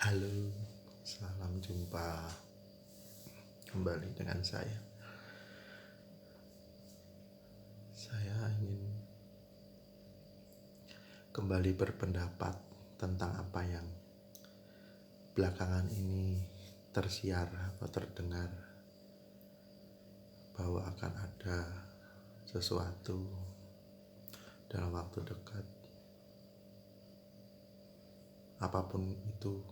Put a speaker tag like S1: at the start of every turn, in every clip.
S1: Halo, salam jumpa kembali dengan saya. Saya ingin kembali berpendapat tentang apa yang belakangan ini tersiar atau terdengar bahwa akan ada sesuatu dalam waktu dekat. Apapun itu,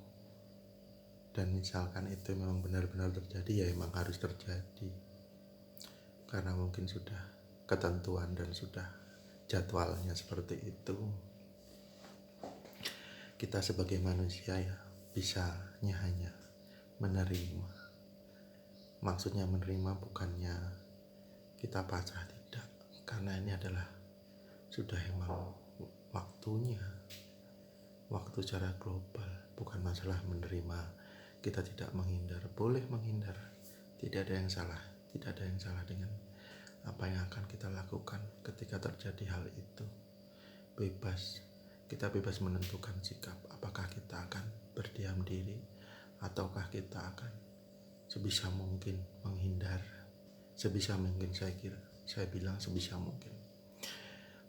S1: dan misalkan itu memang benar-benar terjadi, ya memang harus terjadi. Karena mungkin sudah ketentuan dan sudah jadwalnya seperti itu. Kita sebagai manusia ya bisanya hanya menerima. Maksudnya menerima bukannya kita pasrah, tidak. Karena ini adalah sudah emang waktunya. Waktu secara global, bukan masalah menerima. Kita tidak menghindar, boleh menghindar. Tidak ada yang salah, tidak ada yang salah dengan apa yang akan kita lakukan ketika terjadi hal itu. Bebas, kita bebas menentukan sikap. Apakah kita akan berdiam diri ataukah kita akan sebisa mungkin menghindar. Sebisa mungkin, saya bilang sebisa mungkin.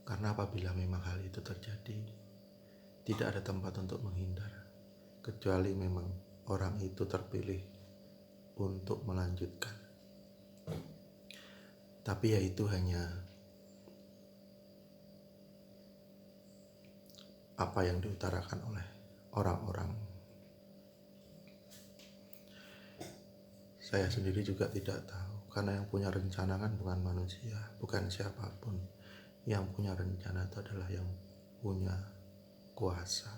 S1: Karena apabila memang hal itu terjadi, tidak ada tempat untuk menghindar, kecuali memang orang itu terpilih untuk melanjutkan. Tapi ya itu hanya apa yang diutarakan oleh orang-orang. Saya sendiri juga tidak tahu, karena yang punya rencana kan bukan manusia, bukan siapapun. Yang punya rencana itu adalah yang punya kuasa.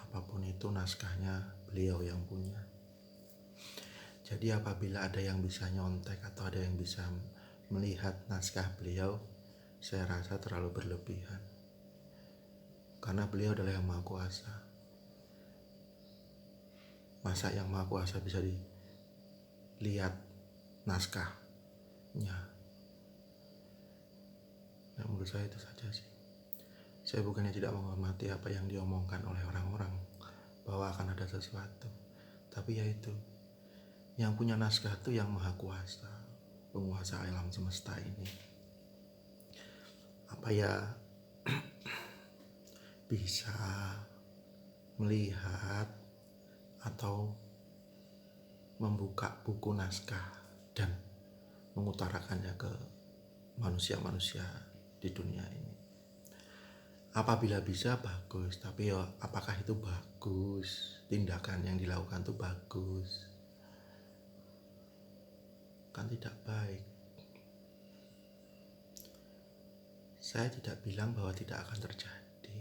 S1: Apapun itu naskahnya beliau yang punya. Jadi apabila ada yang bisa nyontek atau ada yang bisa melihat naskah beliau, saya rasa terlalu berlebihan. Karena beliau adalah yang maha kuasa. Masa yang maha kuasa bisa dilihat naskahnya? Nah, menurut saya itu saja sih. Saya bukannya tidak menghormati apa yang diomongkan oleh orang-orang bahwa akan ada sesuatu, tapi ya itu, yang punya naskah itu yang maha kuasa, penguasa alam semesta ini. Apa ya bisa melihat atau membuka buku naskah dan mengutarakannya ke manusia-manusia di dunia ini? Apabila bisa bagus, tapi ya apakah itu bagus? Tindakan yang dilakukan itu bagus? Kan tidak baik. Saya tidak bilang bahwa tidak akan terjadi.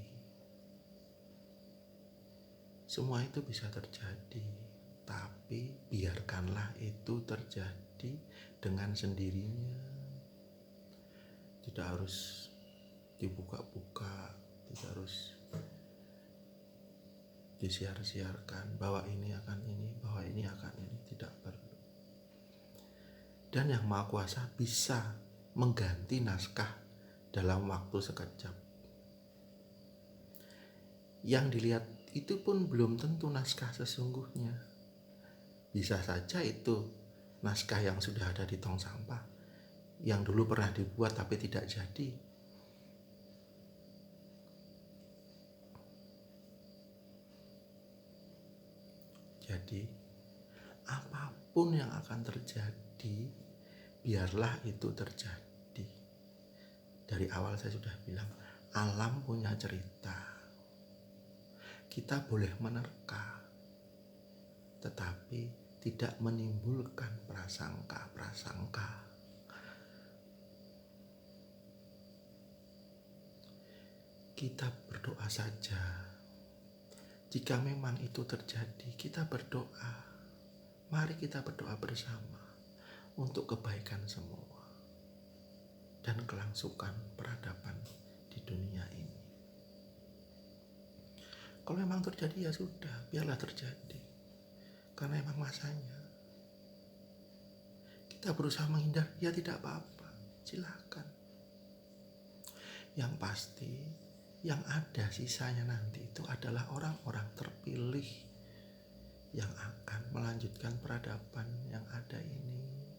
S1: Semua itu bisa terjadi, tapi biarkanlah itu terjadi dengan sendirinya. Tidak harus dibuka-buka, tidak harus disiar-siarkan bahwa ini akan ini, bahwa ini akan ini. Tidak perlu. Dan yang maha kuasa bisa mengganti naskah dalam waktu sekejap. Yang dilihat itu pun belum tentu naskah sesungguhnya. Bisa saja itu naskah yang sudah ada di tong sampah, yang dulu pernah dibuat tapi tidak jadi. Jadi apapun yang akan terjadi, biarlah itu terjadi. Dari awal saya sudah bilang, alam punya cerita. Kita boleh menerka, tetapi tidak menimbulkan prasangka-prasangka. Kita berdoa saja. Jika memang itu terjadi, kita berdoa. Mari kita berdoa bersama untuk kebaikan semua dan kelangsungan peradaban di dunia ini. Kalau memang terjadi ya sudah, biarlah terjadi. Karena memang masanya. Kita berusaha menghindar, ya tidak apa-apa, silakan. Yang pasti Yang ada sisanya nanti itu adalah orang-orang terpilih yang akan melanjutkan peradaban yang ada ini.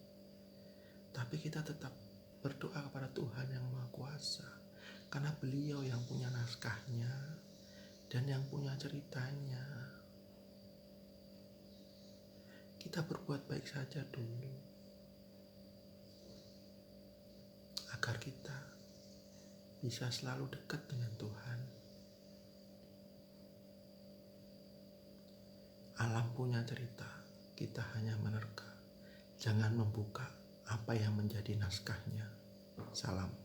S1: Tapi kita tetap berdoa kepada Tuhan yang Maha Kuasa, karena Beliau yang punya naskahnya dan yang punya ceritanya. Kita berbuat baik saja dulu, agar kita bisa selalu dekat dengan Tuhan. Alam punya cerita, kita hanya menerka. Jangan membuka apa yang menjadi naskahnya. Salam.